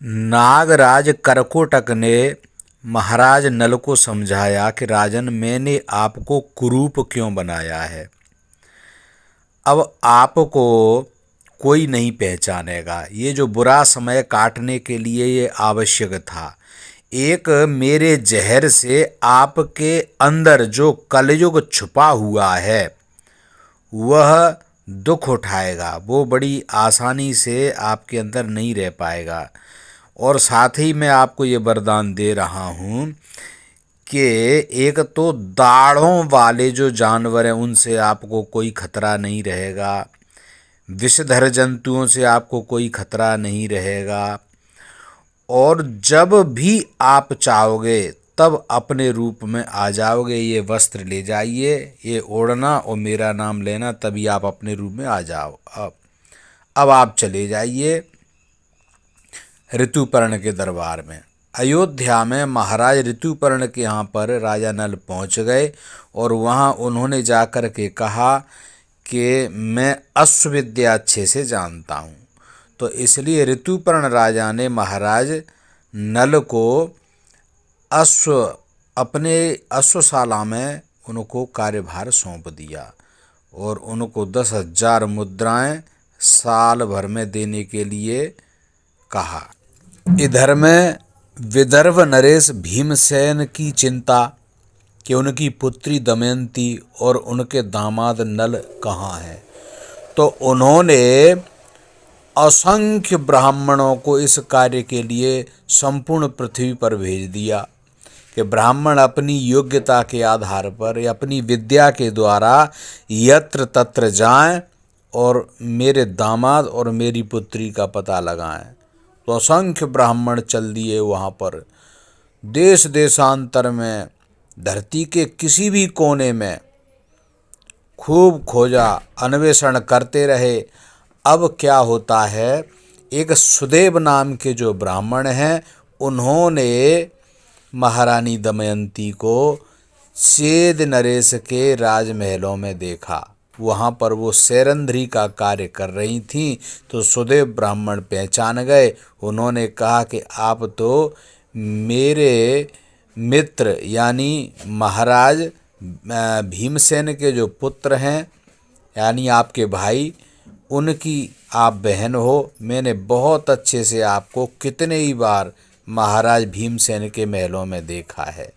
नागराज करकोटक ने महाराज नल को समझाया कि राजन, मैंने आपको कुरूप क्यों बनाया है। अब आपको कोई नहीं पहचानेगा। ये जो बुरा समय काटने के लिए ये आवश्यक था। एक मेरे जहर से आपके अंदर जो कलयुग छुपा हुआ है वह दुख उठाएगा, वो बड़ी आसानी से आपके अंदर नहीं रह पाएगा। और साथ ही मैं आपको ये वरदान दे रहा हूँ कि एक तो दाढ़ों वाले जो जानवर हैं उनसे आपको कोई खतरा नहीं रहेगा, विषधर जंतुओं से आपको कोई खतरा नहीं रहेगा। और जब भी आप चाहोगे तब अपने रूप में आ जाओगे। ये वस्त्र ले जाइए, ये ओढ़ना और मेरा नाम लेना, तभी आप अपने रूप में आ जाओ। अब आप चले जाइए ऋतुपर्ण के दरबार में। अयोध्या में महाराज ऋतुपर्ण के यहाँ पर राजा नल पहुँच गए और वहाँ उन्होंने जाकर के कहा कि मैं अश्वविद्या अच्छे से जानता हूँ। तो इसलिए ऋतुपर्ण राजा ने महाराज नल को अपने अश्वशाला में उनको कार्यभार सौंप दिया और उनको 10,000 मुद्राएं साल भर में देने के लिए कहा। इधर में विदर्भ नरेश भीमसेन की चिंता कि उनकी पुत्री दमयंती और उनके दामाद नल कहाँ हैं। तो उन्होंने असंख्य ब्राह्मणों को इस कार्य के लिए संपूर्ण पृथ्वी पर भेज दिया कि ब्राह्मण अपनी योग्यता के आधार पर या अपनी विद्या के द्वारा यत्र तत्र जाएं और मेरे दामाद और मेरी पुत्री का पता लगाएं। तो असंख्य ब्राह्मण चल दिए वहाँ पर। देश देशांतर में, धरती के किसी भी कोने में खूब खोजा, अन्वेषण करते रहे। अब क्या होता है, एक सुदेव नाम के जो ब्राह्मण हैं उन्होंने महारानी दमयंती को चेद नरेश के राजमहलों में देखा। वहाँ पर वो सैरंध्री का कार्य कर रही थीं। तो सुदेव ब्राह्मण पहचान गए। उन्होंने कहा कि आप तो मेरे मित्र यानी महाराज भीमसेन के जो पुत्र हैं, यानी आपके भाई, उनकी आप बहन हो। मैंने बहुत अच्छे से आपको कितने ही बार महाराज भीमसेन के महलों में देखा है।